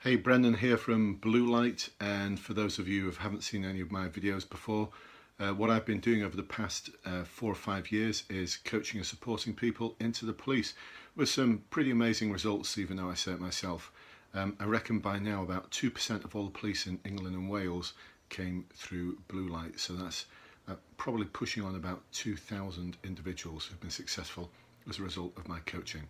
Hey, Brendan here from Blue Light, and for those of you who haven't seen any of my videos before, what I've been doing over the past 4 or 5 years is coaching and supporting people into the police with some pretty amazing results, even though I say it myself. I reckon by now about 2% of all the police in England and Wales came through Blue Light, so that's probably pushing on about 2,000 individuals who've been successful as a result of my coaching.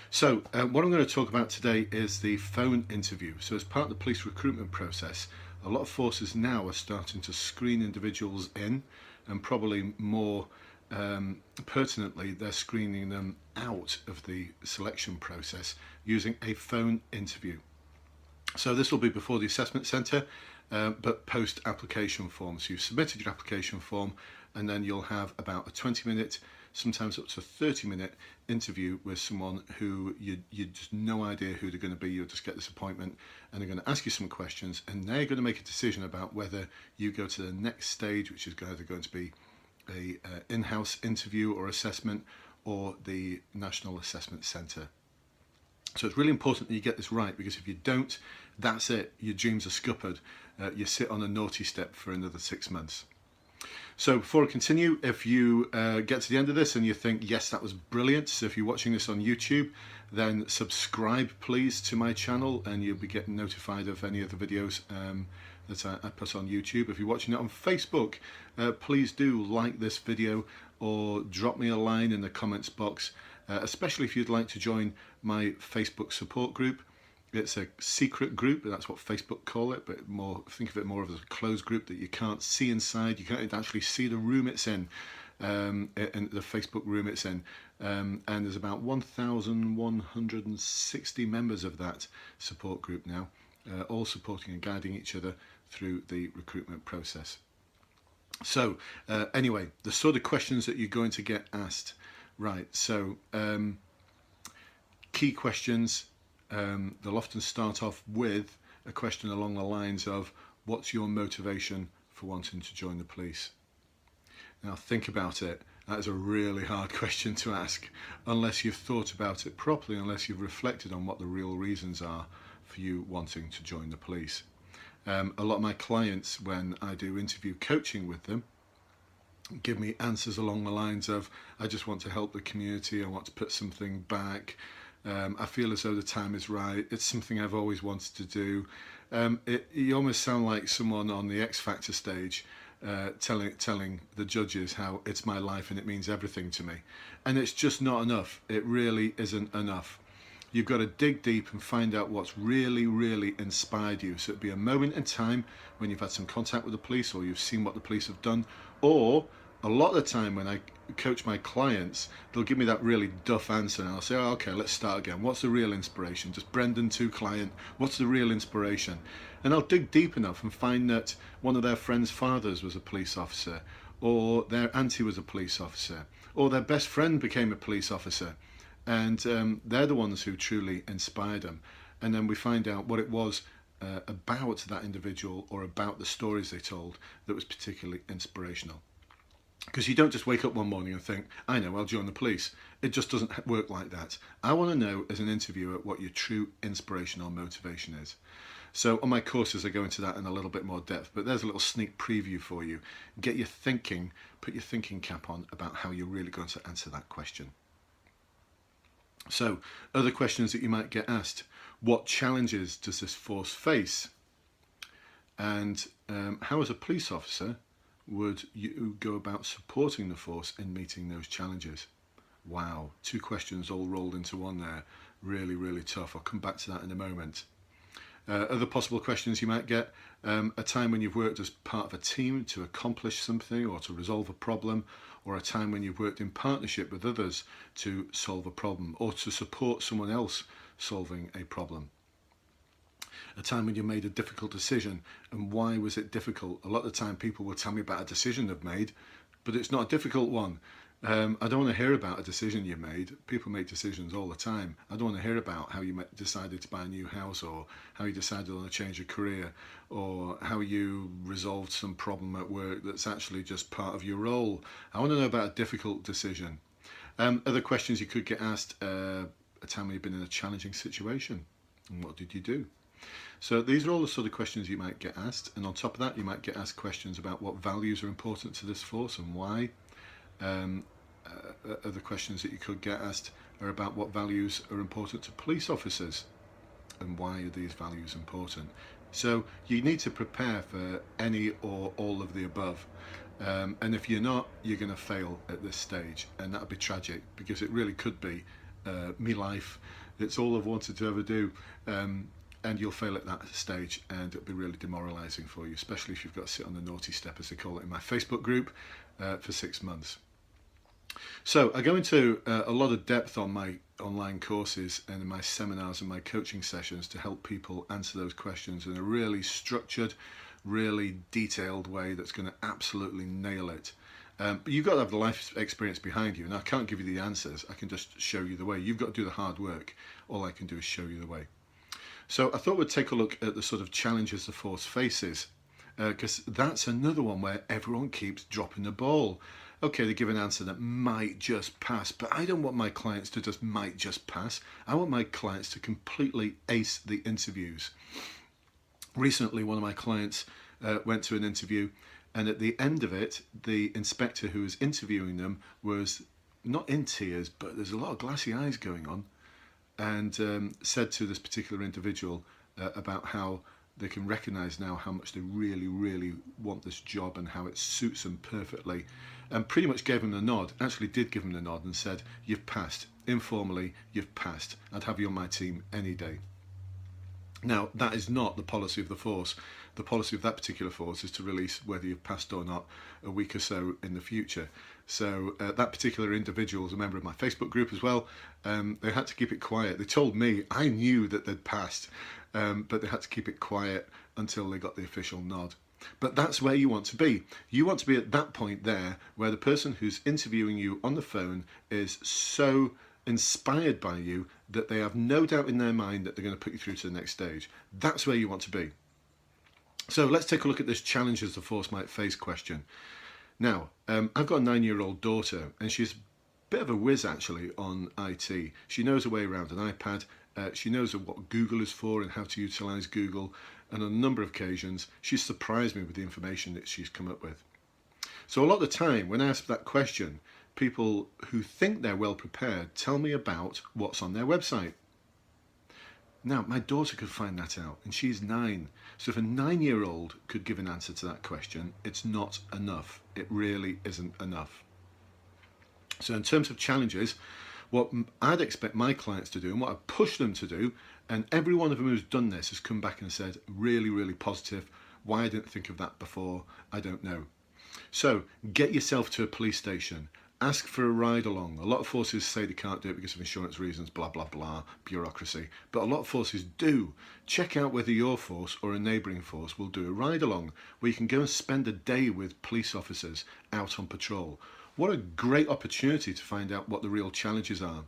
So what I'm going to talk about today is the phone interview. So as part of the police recruitment process, a lot of forces now are starting to screen individuals in, and probably more pertinently, they're screening them out of the selection process using a phone interview. So this will be before the assessment centre, but post application form. So you've submitted your application form, and then you'll have about a 20-minute, sometimes up to a 30-minute interview with someone who you just no idea who they're going to be. You'll just get this appointment, and they're going to ask you some questions, and they're going to make a decision about whether you go to the next stage, which is either going to be a in-house interview or assessment, or the National Assessment Centre. So it's really important that you get this right, because if you don't, that's it. Your dreams are scuppered. You sit on a naughty step for another 6 months. So before I continue, if you get to the end of this and you think, yes, that was brilliant, so if you're watching this on YouTube, then subscribe please to my channel, and you'll be getting notified of any of the videos that I put on YouTube. If you're watching it on Facebook, please do like this video or drop me a line in the comments box, especially if you'd like to join my Facebook support group. It's a secret group, that's what Facebook call it, but think of it more of as a closed group that you can't see inside. You can't actually see the room it's in the Facebook room it's in. And there's about 1,160 members of that support group now, all supporting and guiding each other through the recruitment process. So anyway, the sort of questions that you're going to get asked. Right, so key questions. They'll often start off with a question along the lines of, what's your motivation for wanting to join the police? Now think about it. That is a really hard question to ask unless you've thought about it properly, unless you've reflected on what the real reasons are for you wanting to join the police. A lot of my clients, when I do interview coaching with them, give me answers along the lines of, I just want to help the community, I want to put something back, I feel as though the time is right, it's something I've always wanted to do. You almost sound like someone on the X Factor stage telling the judges how it's my life and it means everything to me. And it's just not enough. It really isn't enough. You've got to dig deep and find out what's really, really inspired you. So it'd be a moment in time when you've had some contact with the police, or you've seen what the police have done, or a lot of the time when I coach my clients, they'll give me that really duff answer, and I'll say, oh, okay, let's start again. What's the real inspiration? Just Brendan to client, what's the real inspiration? And I'll dig deep enough and find that one of their friends' fathers was a police officer, or their auntie was a police officer, or their best friend became a police officer. And they're the ones who truly inspired them. And then we find out what it was about that individual, or about the stories they told, that was particularly inspirational. Because you don't just wake up one morning and think, I know, I'll join the police. It just doesn't work like that. I want to know as an interviewer what your true inspiration or motivation is. So on my courses I go into that in a little bit more depth, but there's a little sneak preview for you. Get your thinking, put your thinking cap on about how you're really going to answer that question. So other questions that you might get asked: what challenges does this force face? And how, as a police officer, would you go about supporting the force in meeting those challenges? Wow, 2 questions all rolled into one there. Really, really tough. I'll come back to that in a moment. Other possible questions you might get: a time when you've worked as part of a team to accomplish something or to resolve a problem, or a time when you've worked in partnership with others to solve a problem, or to support someone else solving a problem. A time when you made a difficult decision, and why was it difficult? A lot of the time people will tell me about a decision they've made, but it's not a difficult one. I don't want to hear about a decision you made. People make decisions all the time. I don't want to hear about how you decided to buy a new house, or how you decided on a change of career, or how you resolved some problem at work that's actually just part of your role. I want to know about a difficult decision. Other questions you could get asked: a time when you've been in a challenging situation. And what did you do? So these are all the sort of questions you might get asked, and on top of that you might get asked questions about what values are important to this force and why. Other questions that you could get asked are about what values are important to police officers and why are these values important. So you need to prepare for any or all of the above. And if you're not, you're going to fail at this stage, and that would be tragic, because it really could be me life. It's all I've wanted to ever do, and you'll fail at that stage, and it'll be really demoralising for you, especially if you've got to sit on the naughty step, as they call it in my Facebook group, for 6 months. So I go into a lot of depth on my online courses and in my seminars and my coaching sessions to help people answer those questions in a really structured, really detailed way that's going to absolutely nail it. But you've got to have the life experience behind you, and I can't give you the answers. I can just show you the way. You've got to do the hard work. All I can do is show you the way. So I thought we'd take a look at the sort of challenges the force faces, because that's another one where everyone keeps dropping the ball. Okay, they give an answer that might just pass, but I don't want my clients to just might just pass. I want my clients to completely ace the interviews. Recently, one of my clients went to an interview, and at the end of it, the inspector who was interviewing them was not in tears, but there's a lot of glassy eyes going on, and said to this particular individual about how they can recognise now how much they really, really want this job and how it suits them perfectly, and pretty much gave him the nod, actually did give him the nod and said, you've passed, informally, you've passed. I'd have you on my team any day. Now, that is not the policy of the force. The policy of that particular force is to release whether you've passed or not a week or so in the future. So that particular individual is a member of my Facebook group as well. They had to keep it quiet. They told me, I knew that they'd passed, but they had to keep it quiet until they got the official nod. But that's where you want to be. You want to be at that point there where the person who's interviewing you on the phone is so inspired by you that they have no doubt in their mind that they're going to put you through to the next stage. That's where you want to be. So let's take a look at this challenges the force might face question. Now, I've got a 9-year-old daughter, and she's a bit of a whiz actually on IT. She knows her way around an iPad. She knows what Google is for and how to utilise Google. And on a number of occasions, she's surprised me with the information that she's come up with. So a lot of the time, when I ask that question, people who think they're well prepared tell me about what's on their website. Now, my daughter could find that out, and she's 9. So if a 9-year-old could give an answer to that question, it's not enough. It really isn't enough. So in terms of challenges, what I'd expect my clients to do and what I push them to do, and every one of them who's done this has come back and said, really, really positive. Why I didn't think of that before, I don't know. So get yourself to a police station. Ask for a ride along. A lot of forces say they can't do it because of insurance reasons, blah, blah, blah, bureaucracy. But a lot of forces do. Check out whether your force or a neighbouring force will do a ride along where you can go and spend a day with police officers out on patrol. What a great opportunity to find out what the real challenges are.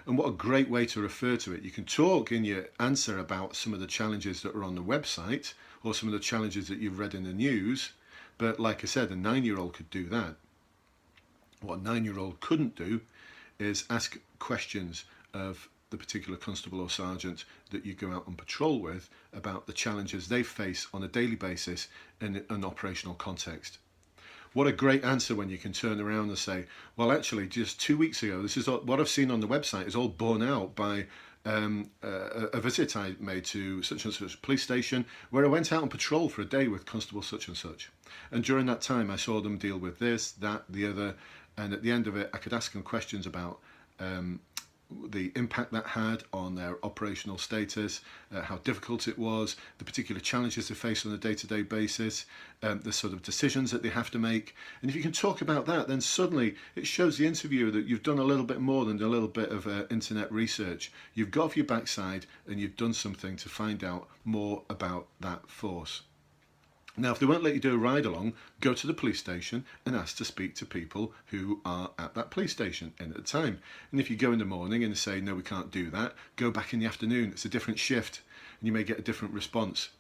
And what a great way to refer to it. You can talk in your answer about some of the challenges that are on the website or some of the challenges that you've read in the news. But like I said, a 9-year-old could do that. What a 9-year-old couldn't do is ask questions of the particular constable or sergeant that you go out on patrol with about the challenges they face on a daily basis in an operational context. What a great answer when you can turn around and say, well, actually, just 2 weeks ago, this is what I've seen on the website is all borne out by a visit I made to such and such police station where I went out on patrol for a day with constable such and such. And during that time, I saw them deal with this, that, the other. And at the end of it, I could ask them questions about the impact that had on their operational status, how difficult it was, the particular challenges they face on a day-to-day basis, the sort of decisions that they have to make. And if you can talk about that, then suddenly it shows the interviewer that you've done a little bit more than a little bit of internet research. You've got off your backside and you've done something to find out more about that force. Now, if they won't let you do a ride along, go to the police station and ask to speak to people who are at that police station in at the time. And if you go in the morning and say, no, we can't do that, go back in the afternoon. It's a different shift and you may get a different response.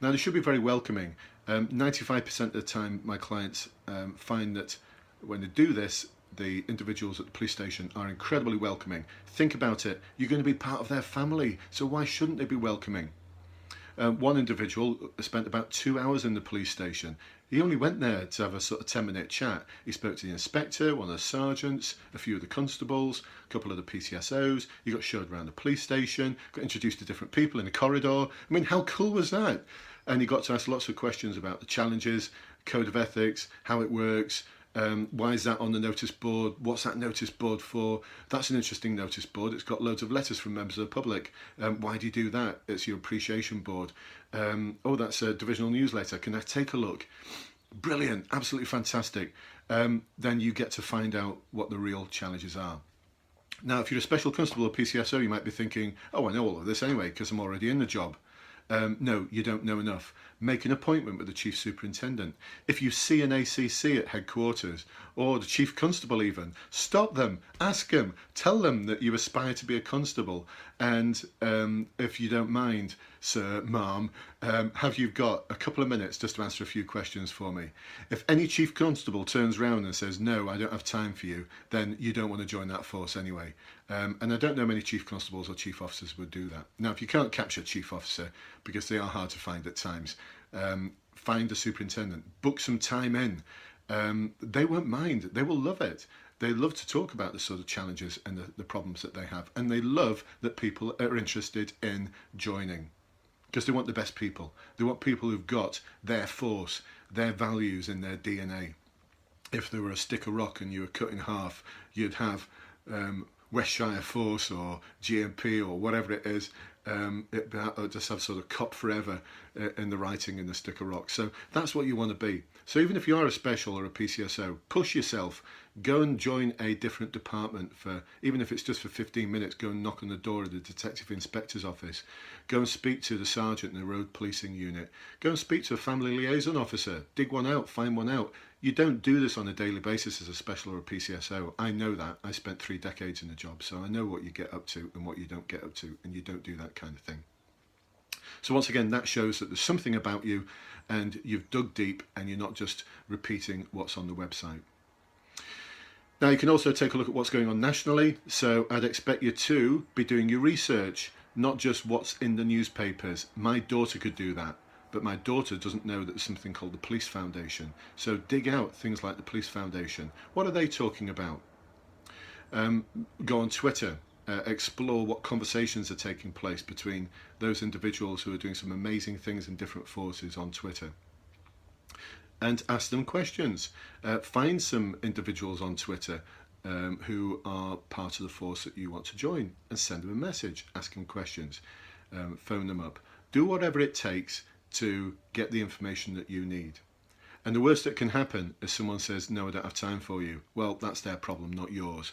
Now, they should be very welcoming. 95% of the time, my clients find that when they do this, the individuals at the police station are incredibly welcoming. Think about it, you're going to be part of their family, so why shouldn't they be welcoming? One individual spent about 2 hours in the police station. He only went there to have a sort of 10-minute chat. He spoke to the inspector, one of the sergeants, a few of the constables, a couple of the PCSOs. He got showed around the police station, got introduced to different people in the corridor. I mean, how cool was that? And he got to ask lots of questions about the challenges, code of ethics, how it works. Why is that on the notice board? What's that notice board for? That's an interesting notice board. It's got loads of letters from members of the public. Why do you do that? It's your appreciation board. Oh, that's a divisional newsletter. Can I take a look? Brilliant, absolutely fantastic. Then you get to find out what the real challenges are. Now, if you're a special constable or PCSO, you might be thinking, oh, I know all of this anyway because I'm already in the job. No, you don't know enough. Make an appointment with the Chief Superintendent. If you see an ACC at headquarters, or the Chief Constable even, stop them, ask them, tell them that you aspire to be a constable, and if you don't mind, sir, ma'am, have you got a couple of minutes just to answer a few questions for me? If any Chief Constable turns around and says, no, I don't have time for you, then you don't want to join that force anyway. And I don't know many Chief Constables or Chief Officers would do that. Now, if you can't capture a Chief Officer, because they are hard to find at times, find a superintendent, book some time in. They won't mind, they will love it. They love to talk about the sort of challenges and the problems that they have, and they love that people are interested in joining, because they want the best people. They want people who've got their force, their values in their DNA. If there were a stick of rock and you were cut in half, you'd have Westshire Force or GMP or whatever it is. It just have sort of cop forever in the writing in the stick of rock. So that's what you want to be. So even if you are a special or a PCSO, push yourself. Go and join a different department for, even if it's just for 15 minutes, go and knock on the door of the Detective Inspector's office. Go and speak to the sergeant in the road policing unit. Go and speak to a family liaison officer. Dig one out, find one out. You don't do this on a daily basis as a special or a PCSO. I know that. I spent 3 decades in the job, so I know what you get up to and what you don't get up to, and you don't do that kind of thing. So once again, that shows that there's something about you and you've dug deep and you're not just repeating what's on the website. Now you can also take a look at what's going on nationally. So I'd expect you to be doing your research, not just what's in the newspapers. My daughter could do that, but my daughter doesn't know that there's something called the Police Foundation. So dig out things like the Police Foundation. What are they talking about? Go on Twitter. Explore what conversations are taking place between those individuals who are doing some amazing things in different forces on Twitter. And ask them questions. Find some individuals on Twitter who are part of the force that you want to join and send them a message, ask them questions, phone them up. Do whatever it takes to get the information that you need. And the worst that can happen is someone says, no, I don't have time for you. Well, that's their problem, not yours.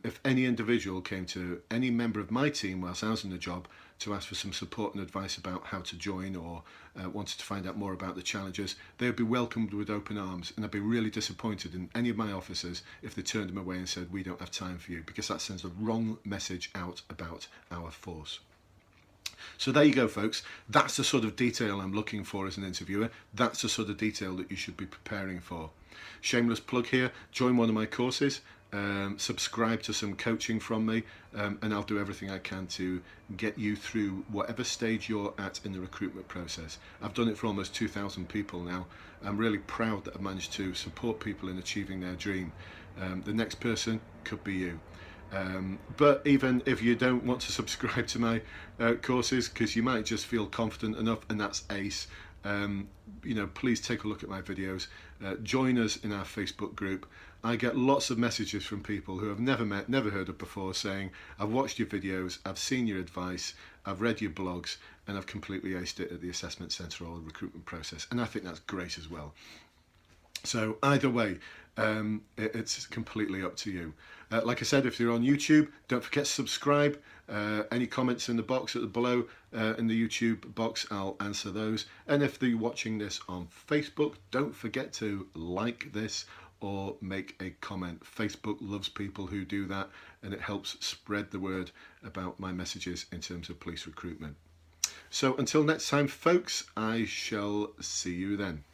If any individual came to any member of my team whilst I was in the job to ask for some support and advice about how to join or wanted to find out more about the challenges, they would be welcomed with open arms, and I'd be really disappointed in any of my officers if they turned them away and said, we don't have time for you, because that sends the wrong message out about our force. So there you go, folks. That's the sort of detail I'm looking for as an interviewer. That's the sort of detail that you should be preparing for. Shameless plug here, join one of my courses. Subscribe to some coaching from me, and I'll do everything I can to get you through whatever stage you're at in the recruitment process. I've done it for almost 2,000 people now. I'm really proud that I've managed to support people in achieving their dream. The next person could be you. But even if you don't want to subscribe to my courses, because you might just feel confident enough, and that's ace, please take a look at my videos. Join us in our Facebook group. I get lots of messages from people who I've never met, never heard of before, saying, I've watched your videos, I've seen your advice, I've read your blogs, and I've completely aced it at the assessment centre or the recruitment process. And I think that's great as well. So either way, it's completely up to you. Like I said, if you're on YouTube, don't forget to subscribe. Any comments in the box at the below in the YouTube box, I'll answer those. And if you're watching this on Facebook, don't forget to like this or make a comment. Facebook loves people who do that, and it helps spread the word about my messages in terms of police recruitment. So until next time, folks, I shall see you then.